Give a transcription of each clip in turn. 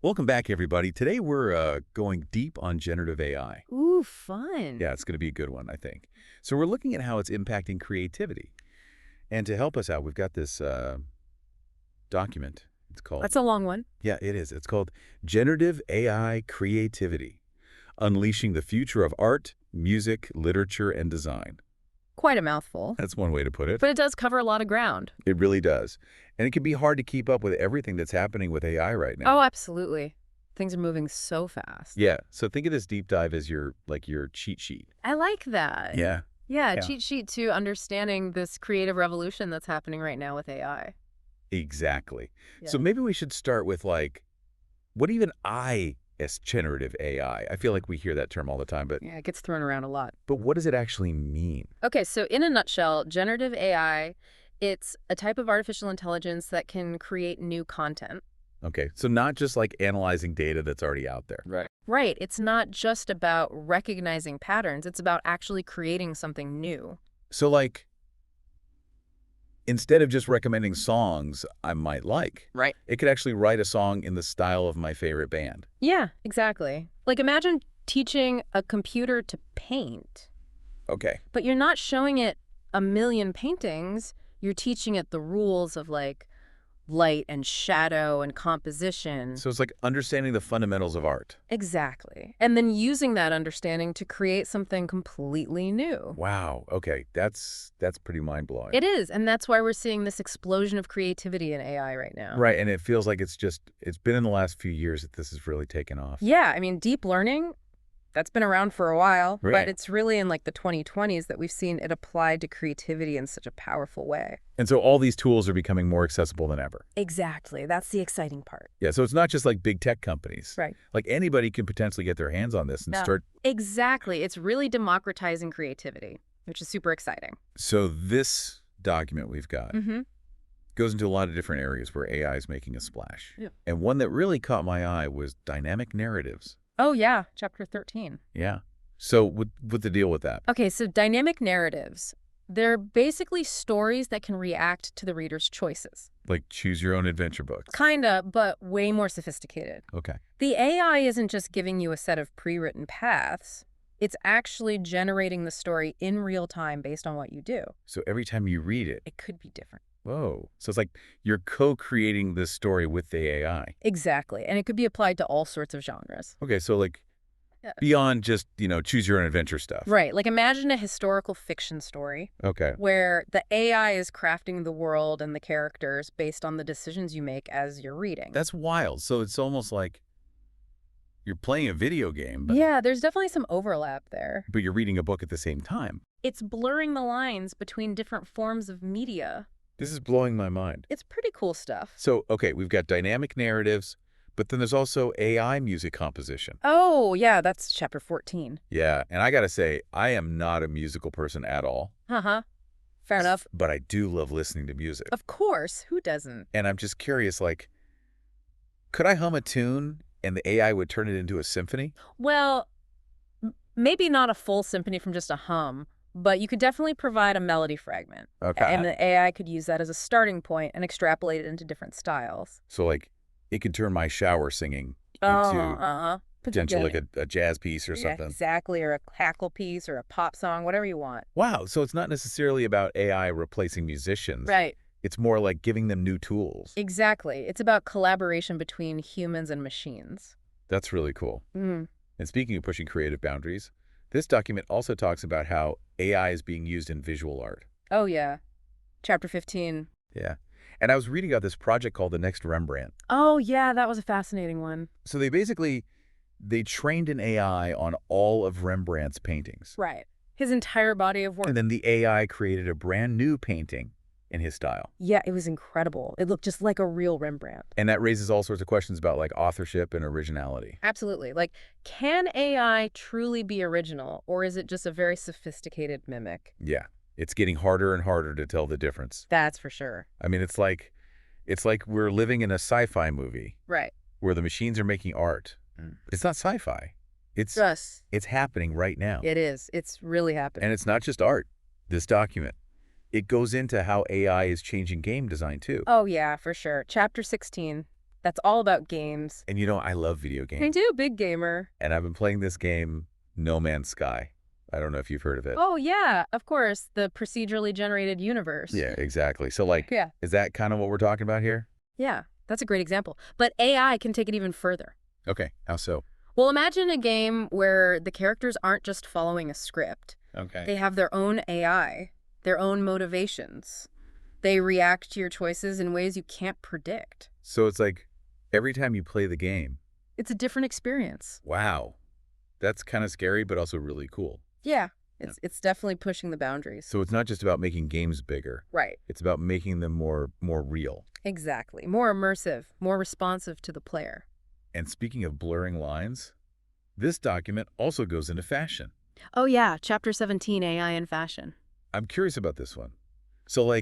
Welcome back, everybody. Today we're going deep on generative AI. Ooh, fun. Yeah, it's going to be a good one, I think. So we're looking at how it's impacting creativity. And to help us out, we've got this document. It's called, That's a long one. yeah, it is. It's called Generative AI Creativity, Unleashing the Future of Art, Music, Literature, and Design. Quite a mouthful. That's one way to put it. But it does cover a lot of ground. It really does. And it can be hard to keep up with everything that's happening with AI right now. Oh, absolutely. Things are moving so fast. Yeah, so think of this deep dive as your cheat sheet. I like that. Yeah. Yeah, Yeah. cheat sheet to understanding this creative revolution that's happening right now with AI. Exactly. Yeah. So maybe we should start with what even as generative AI? I feel like we hear that term all the time, but Yeah, it gets thrown around a lot. what does it actually mean? Okay, so in a nutshell, generative AI, it's a type of artificial intelligence that can create new content. Okay, so not just like analyzing data that's already out there. Right. Right. It's not just about recognizing patterns. It's about actually creating something new. So instead of just recommending songs I might like, Right. it could actually write a song in the style of my favorite band. Yeah, exactly. Like imagine teaching a computer to paint, Okay. but you're not showing it a million paintings. You're teaching it the rules of like light and shadow and composition. So it's like understanding the fundamentals of art. Exactly. And then using that understanding to create something completely new. Wow. Okay, that's pretty mind-blowing. It is. And that's why we're seeing this explosion of creativity in AI right now. Right, and it feels like it's been in the last few years that this has really taken off. Yeah, I mean, deep learning, that's been around for a while, Right. but it's really in like the 2020s that we've seen it applied to creativity in such a powerful way. And so all these tools are becoming more accessible than ever. Exactly. That's the exciting part. Yeah, so it's not just like big tech companies. Right. Like anybody can potentially get their hands on this and No. start. Exactly. It's really democratizing creativity, which is super exciting. So this document we've got Mm-hmm. goes into a lot of different areas where AI is making a splash. Yeah. And one that really caught my eye was dynamic narratives. Oh, yeah. Chapter 13. Yeah. So what's the deal with that? Okay, so dynamic narratives, they're basically stories that can react to the reader's choices. Like choose your own adventure books. Kinda, but way more sophisticated. Okay. The AI isn't just giving you a set of pre-written paths. It's actually generating the story in real time based on what you do. So every time you read it, It could be different. whoa. So it's like you're co-creating this story with the AI. Exactly. And it could be applied to all sorts of genres. Okay, so Yeah. beyond just, choose your own adventure stuff. Right. Like imagine a historical fiction story Okay. where the AI is crafting the world and the characters based on the decisions you make as you're reading. That's wild. So it's almost like you're playing a video game, but, Yeah, there's definitely some overlap there. but you're reading a book at the same time. It's blurring the lines between different forms of media. This is blowing my mind. It's pretty cool stuff. So, okay, we've got dynamic narratives, but then there's also AI music composition. Oh, yeah, that's chapter 14. Yeah, and I gotta say, I am not a musical person at all. Uh-huh. Fair enough. But I do love listening to music. Of course. Who doesn't? And I'm just curious, could I hum a tune and the AI would turn it into a symphony? Well, maybe not a full symphony from just a hum, but you could definitely provide a melody fragment. Okay. And the AI could use that as a starting point and extrapolate it into different styles. So, it could turn my shower singing Oh, into potentially Yeah. a jazz piece or Yeah, something. exactly, or a cackle piece or a pop song, whatever you want. Wow, so it's not necessarily about AI replacing musicians. Right. It's more like giving them new tools. Exactly. It's about collaboration between humans and machines. That's really cool. Mm. And speaking of pushing creative boundaries, this document also talks about how AI is being used in visual art. Oh, yeah. Chapter 15. Yeah. And I was reading about this project called The Next Rembrandt. Oh, yeah, that was a fascinating one. So they trained an AI on all of Rembrandt's paintings. Right. His entire body of work. And then the AI created a brand new painting in his style. Yeah, it was incredible. It looked just like a real Rembrandt. And that raises all sorts of questions about authorship and originality. Absolutely. Like, can AI truly be original, or is it just a very sophisticated mimic? Yeah. It's getting harder and harder to tell the difference. That's for sure. I mean, it's like we're living in a sci-fi movie Right. where the machines are making art. It's not sci-fi. It's happening right now. It is. It's really happening. And it's not just art. This document, it goes into how AI is changing game design too. Oh, yeah, for sure. Chapter 16. That's all about games. And I love video I games. do, big gamer. And I've been playing this game, No Man's Sky. I don't know if you've heard of it. Oh, yeah, of course, the procedurally generated universe. Yeah, exactly. So, Yeah. is that kind of what we're talking about here? Yeah, that's a great example. But AI can take it even further. Okay, how so? Well, imagine a game where the characters aren't just following a script. Okay. They have their own AI, their own motivations. They react to your choices in ways you can't predict. So it's like every time you play the game, It's a different experience. wow, that's kind of scary, but also really cool. Yeah, it's definitely pushing the boundaries. So it's not just about making games bigger. Right. It's about making them more real. Exactly. More immersive, more responsive to the player. And speaking of blurring lines, this document also goes into fashion. Oh, yeah, Chapter 17, AI in Fashion. I'm curious about this one. So,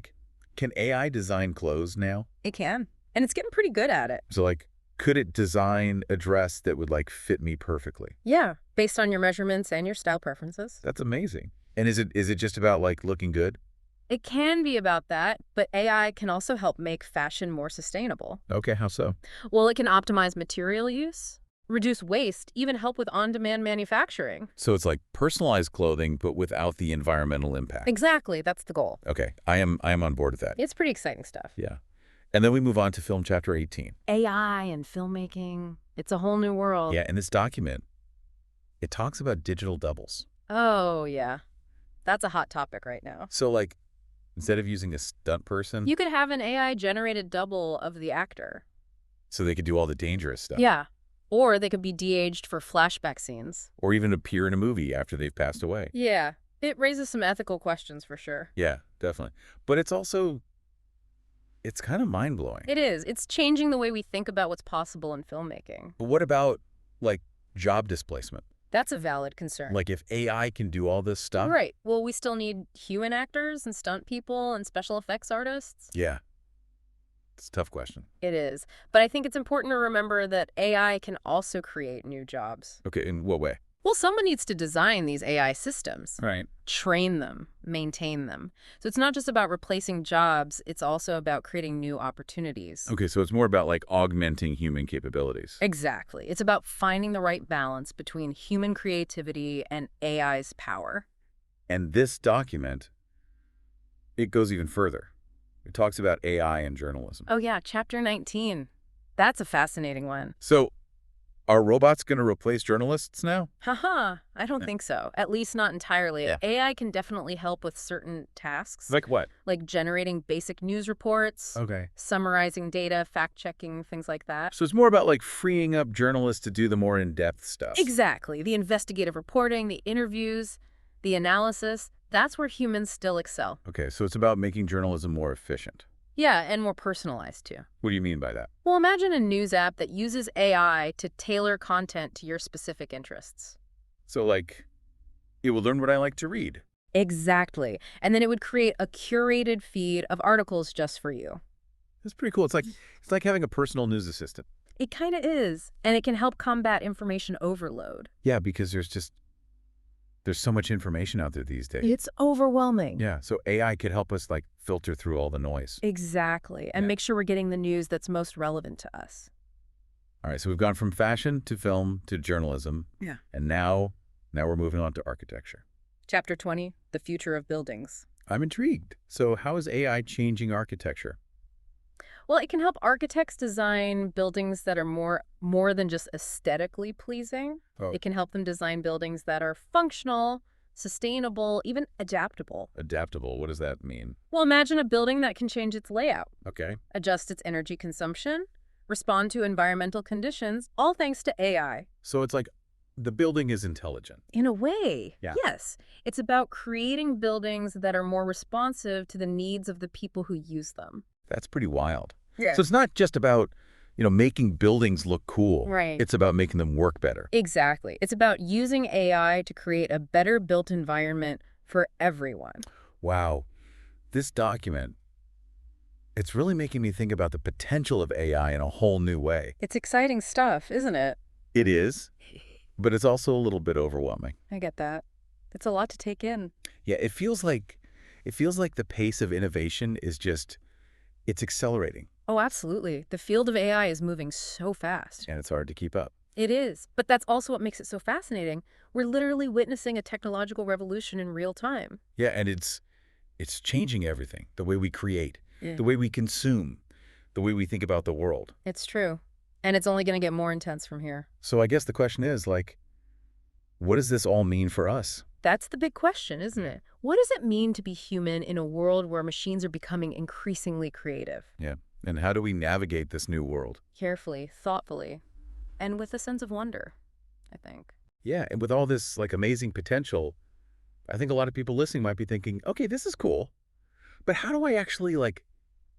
can AI design clothes now? It can. And it's getting pretty good at it. So, could it design a dress that would, fit me perfectly? Yeah, based on your measurements and your style preferences. That's amazing. And is it just about, looking good? It can be about that, but AI can also help make fashion more sustainable. Okay, how so? Well, it can optimize material use, reduce waste, even help with on-demand manufacturing. So it's like personalized clothing, but without the environmental impact. Exactly, that's the goal. Okay, I am on board with that. It's pretty exciting stuff. Yeah. And then we move on to film chapter 18. AI and filmmaking, it's a whole new world. Yeah, in this document, it talks about digital doubles. Oh, yeah. That's a hot topic right now. So instead of using a stunt person, You could have an AI-generated double of the actor. so they could do all the dangerous stuff. Yeah. Or they could be de-aged for flashback scenes. Or even appear in a movie after they've passed away. Yeah. It raises some ethical questions for sure. Yeah, definitely. But it's kind of mind-blowing. It is. It's changing the way we think about what's possible in filmmaking. But what about, job displacement? That's a valid concern. If AI can do all this stuff? Right. Well, we still need human actors and stunt people and special effects artists. Yeah. It's a tough question. It is. But I think it's important to remember that AI can also create new jobs. Okay, in what way? Well, someone needs to design these AI systems, Right. train them, maintain them. So it's not just about replacing jobs, it's also about creating new opportunities. Okay, so it's more about augmenting human capabilities. Exactly. It's about finding the right balance between human creativity and AI's power. And this document, it goes even further. It talks about AI and journalism. Oh yeah, Chapter 19. That's a fascinating one. So, are robots going to replace journalists now? Haha, I don't think so. At least not entirely. Yeah. AI can definitely help with certain tasks, Like what? like generating basic news reports, Okay. summarizing data, fact-checking, things like that. So it's more about freeing up journalists to do the more in-depth stuff. Exactly. The investigative reporting, the interviews, the analysis, that's where humans still excel. Okay, so it's about making journalism more efficient. Yeah, and more personalized too. What do you mean by that? Well, imagine a news app that uses AI to tailor content to your specific interests. So it will learn what I like to read. Exactly. And then it would create a curated feed of articles just for you. That's pretty cool. It's like having a personal news assistant. It kind of is. And it can help combat information overload. Yeah, because there's so much information out there these days. It's overwhelming. Yeah, so AI could help us filter through all the noise. Exactly. And Yeah. make sure we're getting the news that's most relevant to us. All right, so we've gone from fashion to film to journalism. Yeah. And now we're moving on to architecture. Chapter 20, The Future of Buildings. I'm intrigued. So how is AI changing architecture? Well, it can help architects design buildings that are more than just aesthetically pleasing. Oh. It can help them design buildings that are functional, sustainable, even adaptable. Adaptable, what does that mean? Well, imagine a building that can change its layout, Okay. adjust its energy consumption, respond to environmental conditions, all thanks to AI. So it's the building is intelligent. In a way, Yeah. yes. It's about creating buildings that are more responsive to the needs of the people who use them. That's pretty wild. Yeah. So it's not just about, making buildings look cool. Right. It's about making them work better. Exactly. It's about using AI to create a better built environment for everyone. Wow. This document, it's really making me think about the potential of AI in a whole new way. It's exciting stuff, isn't it? It is, but it's also a little bit overwhelming. I get that. It's a lot to take in. Yeah, it feels like the pace of innovation is it's accelerating. Oh, absolutely. The field of AI is moving so fast. and it's hard to keep up. It is. But that's also what makes it so fascinating. We're literally witnessing a technological revolution in real time. Yeah, and it's changing everything. The way we create, Yeah. the way we consume, the way we think about the world. It's true. And it's only going to get more intense from here. So I guess the question is, like, what does this all mean for us? That's the big question, isn't it? What does it mean to be human in a world where machines are becoming increasingly creative? Yeah. And how do we navigate this new world? Carefully, thoughtfully, and with a sense of wonder, I think. Yeah, and with all this like amazing potential, I think a lot of people listening might be thinking, okay, this is cool, but how do I actually like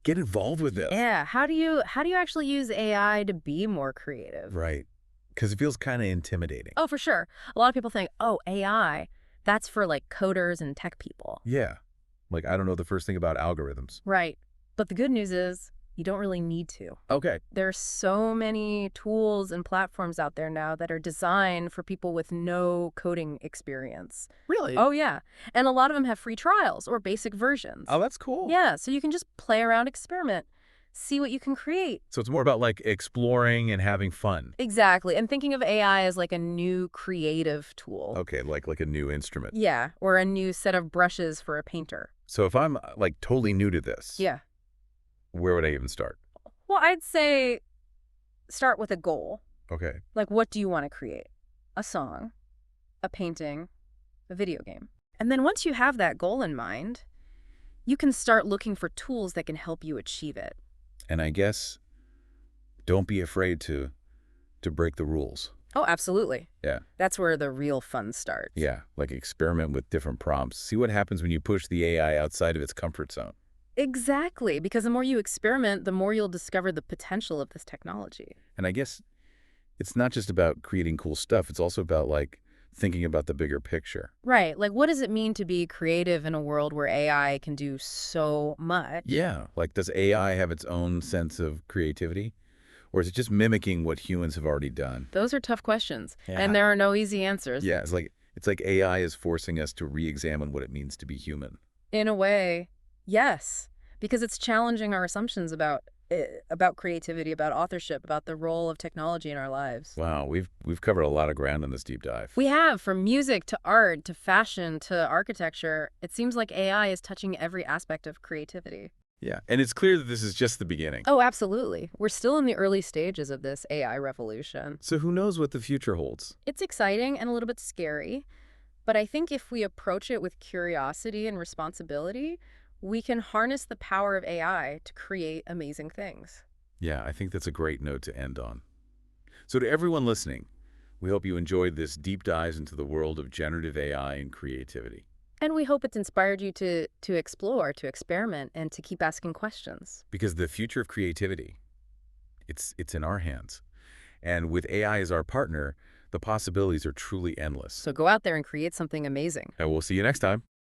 get involved with this? Yeah, how do you actually use AI to be more creative? Right. Because it feels kind of intimidating. Oh, for sure. A lot of people think, "Oh, AI, that's for like coders and tech people." Yeah. Like, I don't know the first thing about algorithms. Right. But the good news is you don't really need to. Okay. There's so many tools and platforms out there now that are designed for people with no coding experience. Really? Oh, yeah. And a lot of them have free trials or basic versions. Oh, that's cool. Yeah, so you can just play around, experiment, see what you can create. So it's more about like exploring and having fun. Exactly. And thinking of AI as like a new creative tool. Okay, like a new instrument. Yeah, or a new set of brushes for a painter. So if I'm like totally new to this, Yeah. where would I even start? Well, I'd say start with a goal. Okay. Like, what do you want to create? A song, a painting, a video game. And then once you have that goal in mind, you can start looking for tools that can help you achieve it. And I guess don't be afraid to break the rules. Oh, absolutely. Yeah. That's where the real fun starts. Yeah, like experiment with different prompts. See what happens when you push the AI outside of its comfort zone. Exactly, because the more you experiment, the more you'll discover the potential of this technology. And I guess it's not just about creating cool stuff. It's also about like thinking about the bigger picture. Right. Like, what does it mean to be creative in a world where AI can do so much? Yeah. Like, does AI have its own sense of creativity? Or is it just mimicking what humans have already done? Those are tough questions, Yeah. and there are no easy answers. Yeah, it's like AI is forcing us to re-examine what it means to be human. In a way, yes, because it's challenging our assumptions about creativity, about authorship, about the role of technology in our lives. Wow, we've covered a lot of ground in this deep dive. We have, from music to art to fashion to architecture. It seems like AI is touching every aspect of creativity. Yeah, and it's clear that this is just the beginning. Oh, absolutely. We're still in the early stages of this AI revolution. So who knows what the future holds? It's exciting and a little bit scary, but I think if we approach it with curiosity and responsibility, we can harness the power of AI to create amazing things. Yeah, I think that's a great note to end on. So to everyone listening, we hope you enjoyed this deep dive into the world of generative AI and creativity. And we hope it's inspired you to explore, to experiment, and to keep asking questions. Because the future of creativity, it's in our hands. And with AI as our partner, the possibilities are truly endless. So go out there and create something amazing. And we'll see you next time.